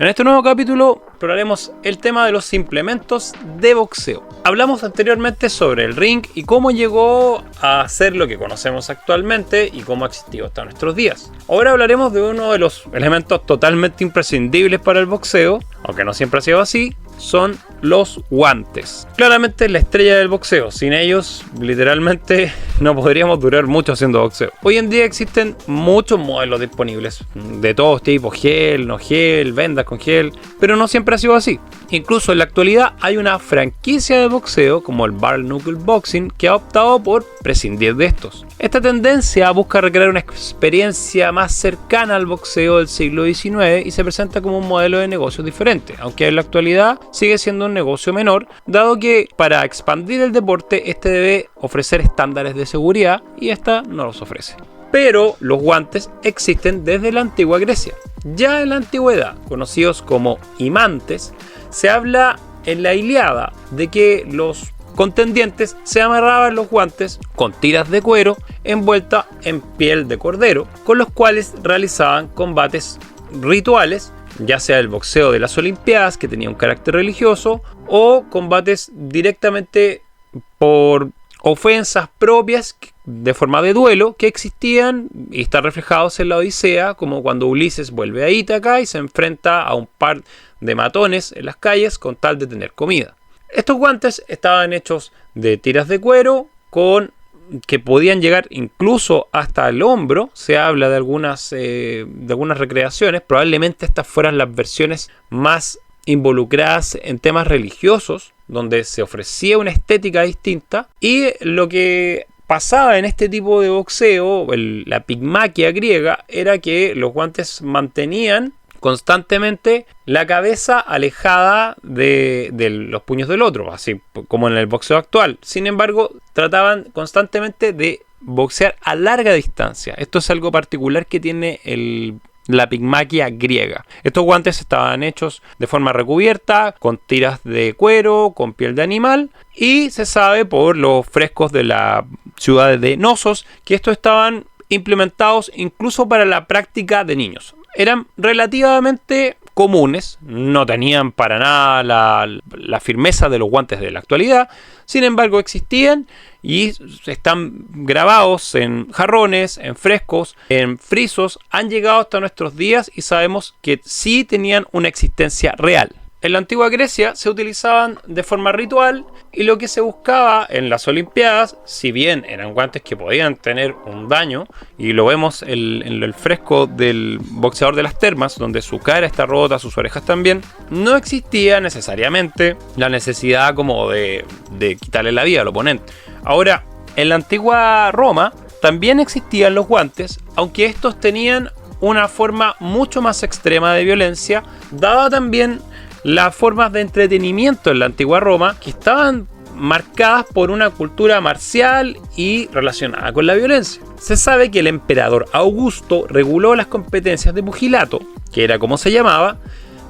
En este nuevo capítulo exploraremos el tema de los implementos de boxeo. Hablamos anteriormente sobre el ring y cómo llegó a ser lo que conocemos actualmente y cómo ha existido hasta nuestros días. Ahora hablaremos de uno de los elementos totalmente imprescindibles para el boxeo, aunque no siempre ha sido así, son los guantes. Claramente la estrella del boxeo, sin ellos literalmente no podríamos durar mucho haciendo boxeo. Hoy en día existen muchos modelos disponibles, de todos tipos, gel, no gel, vendas con gel, pero no siempre ha sido así. Incluso en la actualidad hay una franquicia de boxeo como el Bare Knuckle Boxing que ha optado por prescindir de estos. Esta tendencia busca recrear una experiencia más cercana al boxeo del siglo XIX y se presenta como un modelo de negocio diferente, aunque en la actualidad sigue siendo un negocio menor, dado que para expandir el deporte este debe ofrecer estándares de seguridad y esta no los ofrece. Pero los guantes existen desde la antigua Grecia. Ya en la antigüedad, conocidos como imantes, se habla en la Ilíada de que los contendientes se amarraban los guantes con tiras de cuero envueltas en piel de cordero, con los cuales realizaban combates rituales, ya sea el boxeo de las Olimpiadas, que tenía un carácter religioso, o combates directamente por ofensas propias de forma de duelo que existían y están reflejados en la Odisea, como cuando Ulises vuelve a Ítaca y se enfrenta a un par de matones en las calles con tal de tener comida. Estos guantes estaban hechos de tiras de cuero que podían llegar incluso hasta el hombro. Se habla de algunas recreaciones. Probablemente estas fueran las versiones más involucradas en temas religiosos, donde se ofrecía una estética distinta. Y lo que pasaba en este tipo de boxeo, la pigmaquia griega, era que los guantes mantenían constantemente la cabeza alejada de los puños del otro, así como en el boxeo actual. Sin embargo, trataban constantemente de boxear a larga distancia. Esto es algo particular que tiene la pigmaquia griega. Estos guantes estaban hechos de forma recubierta, con tiras de cuero, con piel de animal, y se sabe por los frescos de la ciudad de Knossos que estos estaban implementados incluso para la práctica de niños. Eran relativamente comunes, no tenían para nada la firmeza de los guantes de la actualidad, sin embargo existían y están grabados en jarrones, en frescos, en frisos, han llegado hasta nuestros días y sabemos que sí tenían una existencia real. En la antigua Grecia se utilizaban de forma ritual y lo que se buscaba en las Olimpiadas, si bien eran guantes que podían tener un daño, y lo vemos en el fresco del boxeador de las termas, donde su cara está rota, sus orejas también, no existía necesariamente la necesidad como de quitarle la vida al oponente. Ahora, en la antigua Roma también existían los guantes, aunque estos tenían una forma mucho más extrema de violencia, dada también las formas de entretenimiento en la antigua Roma que estaban marcadas por una cultura marcial y relacionada con la violencia. Se sabe que el emperador Augusto reguló las competencias de pugilato, que era como se llamaba,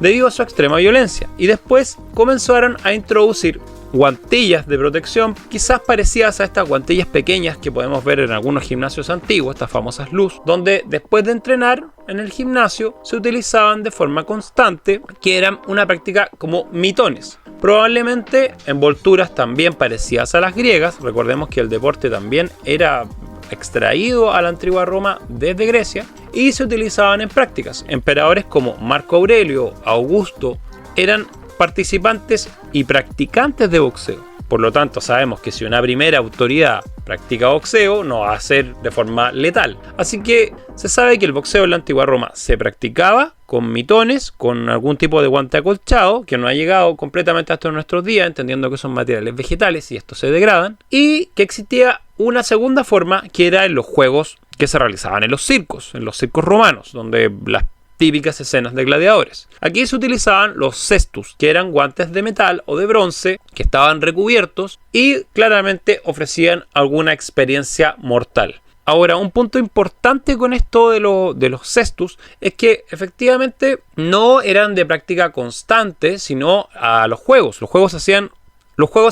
debido a su extrema violencia, y después comenzaron a introducir guantillas de protección, quizás parecidas a estas guantillas pequeñas que podemos ver en algunos gimnasios antiguos, estas famosas luz, donde después de entrenar en el gimnasio se utilizaban de forma constante, que eran una práctica como mitones. Probablemente envolturas también parecidas a las griegas. Recordemos que el deporte también era extraído a la antigua Roma desde Grecia y se utilizaban en prácticas. Emperadores como Marco Aurelio, Augusto, eran participantes y practicantes de boxeo. Por lo tanto, sabemos que si una primera autoridad practica boxeo, no va a ser de forma letal. Así que se sabe que el boxeo en la antigua Roma se practicaba con mitones, con algún tipo de guante acolchado, que no ha llegado completamente hasta nuestros días, entendiendo que son materiales vegetales y estos se degradan, y que existía una segunda forma, que era en los juegos que se realizaban en los circos romanos, donde las típicas escenas de gladiadores. Aquí se utilizaban los cestus, que eran guantes de metal o de bronce que estaban recubiertos y claramente ofrecían alguna experiencia mortal. Ahora, un punto importante con esto de los cestus es que efectivamente no eran de práctica constante, sino a los juegos. Los juegos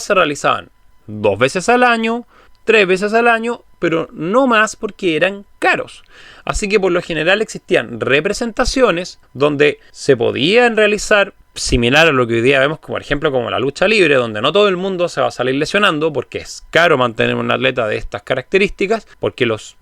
se realizaban 2 veces al año, 3 veces al año, pero no más porque eran caros. Así que por lo general existían representaciones donde se podían realizar similar a lo que hoy día vemos, como por ejemplo como la lucha libre, donde no todo el mundo se va a salir lesionando porque es caro mantener un atleta de estas características, porque los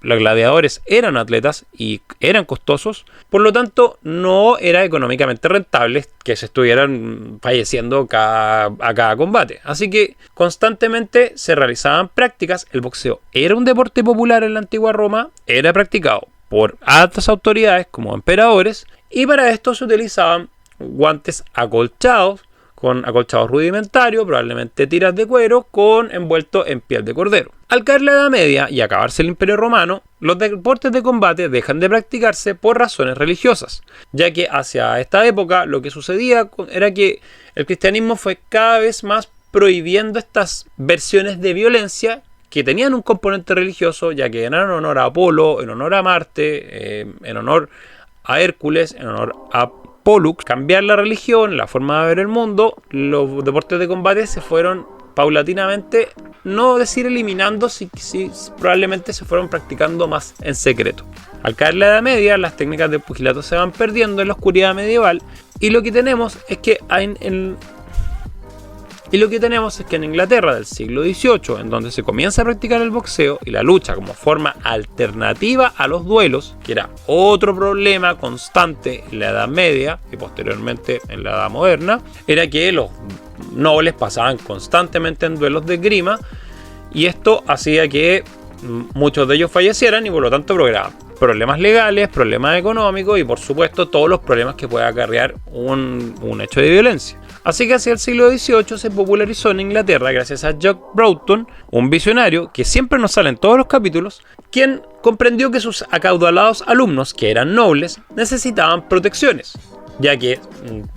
gladiadores eran atletas y eran costosos, por lo tanto no era económicamente rentable que se estuvieran falleciendo a cada combate. Así que constantemente se realizaban prácticas. El boxeo era un deporte popular en la antigua Roma, era practicado por altas autoridades como emperadores, y para esto se utilizaban guantes acolchados, con acolchados rudimentarios, probablemente tiras de cuero, envuelto en piel de cordero. Al caer la Edad Media y acabarse el Imperio Romano, los deportes de combate dejan de practicarse por razones religiosas, ya que hacia esta época lo que sucedía era que el cristianismo fue cada vez más prohibiendo estas versiones de violencia que tenían un componente religioso, ya que eran en honor a Apolo, en honor a Marte, en honor a Hércules, en honor a Pollux. Cambiar la religión, la forma de ver el mundo, los deportes de combate se fueron paulatinamente, no decir eliminando, si probablemente se fueron practicando más en secreto. Al caer la Edad Media, las técnicas de pugilato se van perdiendo en la oscuridad medieval, y lo que tenemos es que en Inglaterra del siglo XVIII, en donde se comienza a practicar el boxeo y la lucha como forma alternativa a los duelos, que era otro problema constante en la Edad Media y posteriormente en la Edad Moderna, era que los nobles pasaban constantemente en duelos de esgrima, y esto hacía que muchos de ellos fallecieran y por lo tanto provocaban problemas legales, problemas económicos y por supuesto todos los problemas que puede acarrear un hecho de violencia. Así que hacia el siglo XVIII se popularizó en Inglaterra gracias a Jack Broughton, un visionario que siempre nos sale en todos los capítulos, quien comprendió que sus acaudalados alumnos, que eran nobles, necesitaban protecciones, ya que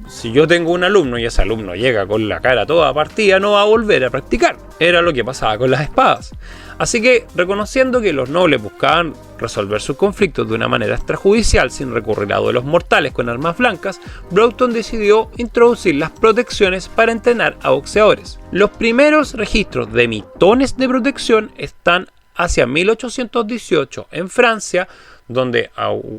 si yo tengo un alumno y ese alumno llega con la cara toda partida, no va a volver a practicar. Era lo que pasaba con las espadas. Así que, reconociendo que los nobles buscaban resolver sus conflictos de una manera extrajudicial sin recurrir a duelos mortales con armas blancas, Broughton decidió introducir las protecciones para entrenar a boxeadores. Los primeros registros de mitones de protección están hacia 1818 en Francia, donde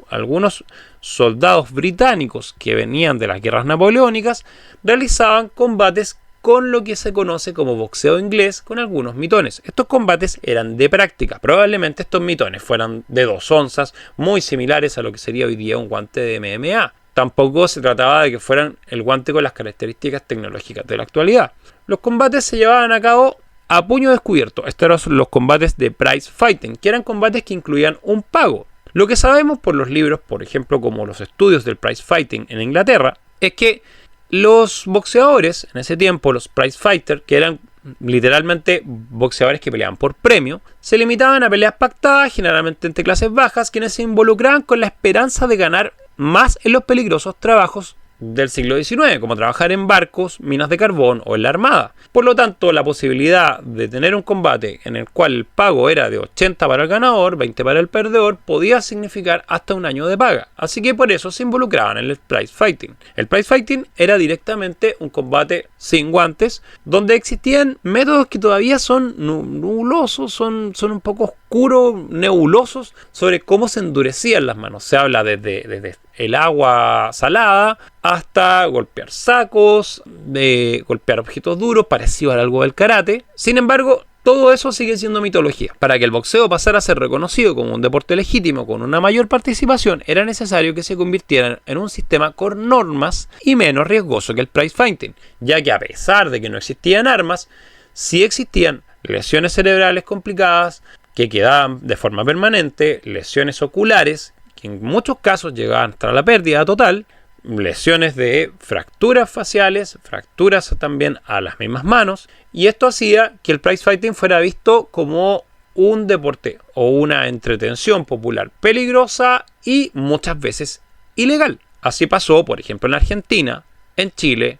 algunos soldados británicos que venían de las guerras napoleónicas realizaban combates con lo que se conoce como boxeo inglés con algunos mitones. Estos combates eran de práctica. Probablemente estos mitones fueran de 2 onzas, muy similares a lo que sería hoy día un guante de MMA. Tampoco se trataba de que fueran el guante con las características tecnológicas de la actualidad. Los combates se llevaban a cabo a puño descubierto. Estos eran los combates de prize fighting, que eran combates que incluían un pago. Lo que sabemos por los libros, por ejemplo, como los estudios del prize fighting en Inglaterra, es que los boxeadores en ese tiempo, los prize fighters, que eran literalmente boxeadores que peleaban por premio, se limitaban a peleas pactadas, generalmente entre clases bajas, quienes se involucraban con la esperanza de ganar más en los peligrosos trabajos del siglo XIX, como trabajar en barcos, minas de carbón o en la armada. Por lo tanto, la posibilidad de tener un combate en el cual el pago era de 80 para el ganador, 20 para el perdedor, podía significar hasta un año de paga. Así que por eso se involucraban en el prize fighting. El prize fighting era directamente un combate sin guantes, donde existían métodos que todavía son nulosos, son un poco oscuros, nebulosos, sobre cómo se endurecían las manos. Se habla desde el agua salada hasta golpear sacos, de golpear objetos duros, parecido a algo del karate. Sin embargo, todo eso sigue siendo mitología. Para que el boxeo pasara a ser reconocido como un deporte legítimo con una mayor participación, era necesario que se convirtiera en un sistema con normas y menos riesgoso que el prize fighting, ya que a pesar de que no existían armas, sí existían lesiones cerebrales complicadas que quedaban de forma permanente, lesiones oculares que en muchos casos llegaban hasta la pérdida total, lesiones de fracturas faciales, fracturas también a las mismas manos, y esto hacía que el prize fighting fuera visto como un deporte o una entretención popular peligrosa y muchas veces ilegal. Así pasó, por ejemplo, en Argentina, en Chile,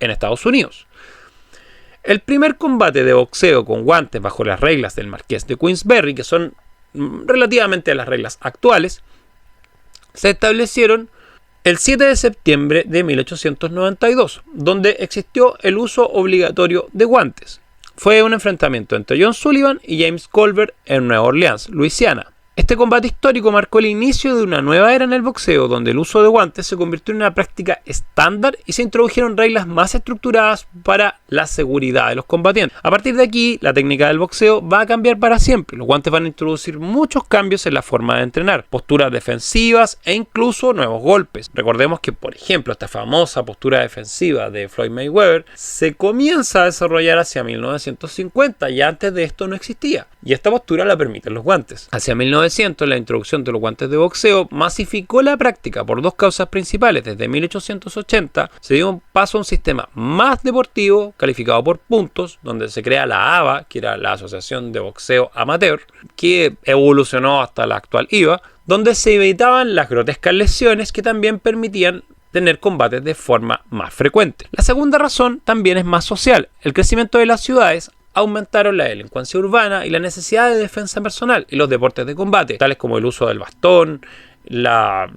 en Estados Unidos. El primer combate de boxeo con guantes bajo las reglas del Marqués de Queensberry, que son relativamente las reglas actuales, se establecieron el 7 de septiembre de 1892, donde existió el uso obligatorio de guantes. fue un enfrentamiento entre John Sullivan y James Colbert en Nueva Orleans, Luisiana. Este combate histórico marcó el inicio de una nueva era en el boxeo, donde el uso de guantes se convirtió en una práctica estándar y se introdujeron reglas más estructuradas para la seguridad de los combatientes. A partir de aquí, la técnica del boxeo va a cambiar para siempre. Los guantes van a introducir muchos cambios en la forma de entrenar, posturas defensivas e incluso nuevos golpes. Recordemos que, por ejemplo, esta famosa postura defensiva de Floyd Mayweather se comienza a desarrollar hacia 1950 y antes de esto no existía. Y esta postura la permiten los guantes. Hacia 1900, la introducción de los guantes de boxeo masificó la práctica por dos causas principales. Desde 1880 se dio un paso a un sistema más deportivo, calificado por puntos, donde se crea la ABA, que era la Asociación de Boxeo Amateur, que evolucionó hasta la actual IBA, donde se evitaban las grotescas lesiones que también permitían tener combates de forma más frecuente. La segunda razón también es más social. El crecimiento de las ciudades aumentaron la delincuencia urbana y la necesidad de defensa personal, y los deportes de combate, tales como el uso del bastón, la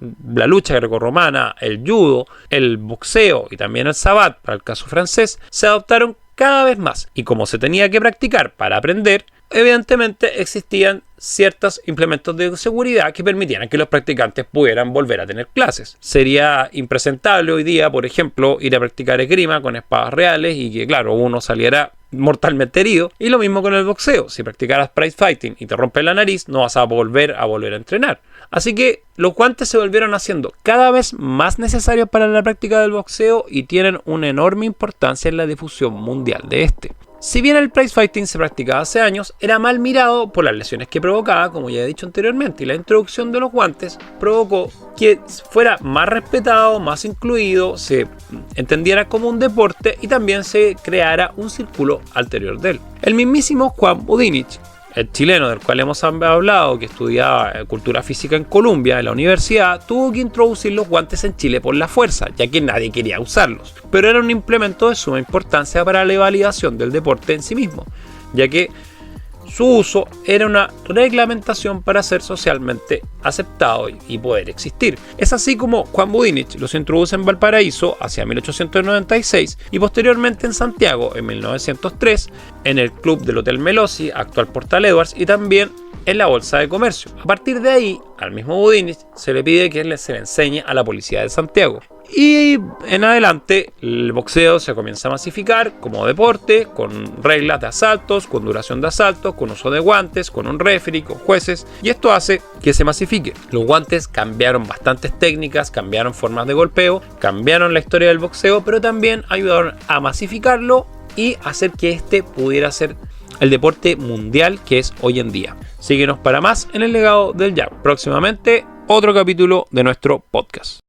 lucha grecorromana, el judo, el boxeo y también el sabat, para el caso francés, se adoptaron cada vez más. Y como se tenía que practicar para aprender, evidentemente existían ciertos implementos de seguridad que permitían que los practicantes pudieran volver a tener clases. Sería impresentable hoy día, por ejemplo, ir a practicar esgrima con espadas reales y que, claro, uno saliera mortalmente herido. Y lo mismo con el boxeo. Si practicaras prize fighting y te rompes la nariz, no vas a volver a entrenar. Así que los guantes se volvieron haciendo cada vez más necesarios para la práctica del boxeo y tienen una enorme importancia en la difusión mundial de este. Si bien el prize fighting se practicaba hace años, era mal mirado por las lesiones que provocaba, como ya he dicho anteriormente, y la introducción de los guantes provocó que fuera más respetado, más incluido, se entendiera como un deporte y también se creara un círculo alrededor de él. El mismísimo Juan Budinich, el chileno del cual hemos hablado, que estudiaba cultura física en Columbia, en la universidad, tuvo que introducir los guantes en Chile por la fuerza, ya que nadie quería usarlos. Pero era un implemento de suma importancia para la validación del deporte en sí mismo, ya que su uso era una reglamentación para ser socialmente aceptado y poder existir. Es así como Juan Budinich los introduce en Valparaíso hacia 1896 y posteriormente en Santiago en 1903, en el club del Hotel Melosi, actual Portal Edwards, y también en la Bolsa de Comercio. A partir de ahí, al mismo Budinich se le pide que se le enseñe a la policía de Santiago. Y en adelante el boxeo se comienza a masificar como deporte, con reglas de asaltos, con duración de asaltos, con uso de guantes, con un referee, con jueces, y esto hace que se masifique. Los guantes cambiaron bastantes técnicas, cambiaron formas de golpeo, cambiaron la historia del boxeo, pero también ayudaron a masificarlo y hacer que este pudiera ser el deporte mundial que es hoy en día. Síguenos para más en el legado del jab. Próximamente otro capítulo de nuestro podcast.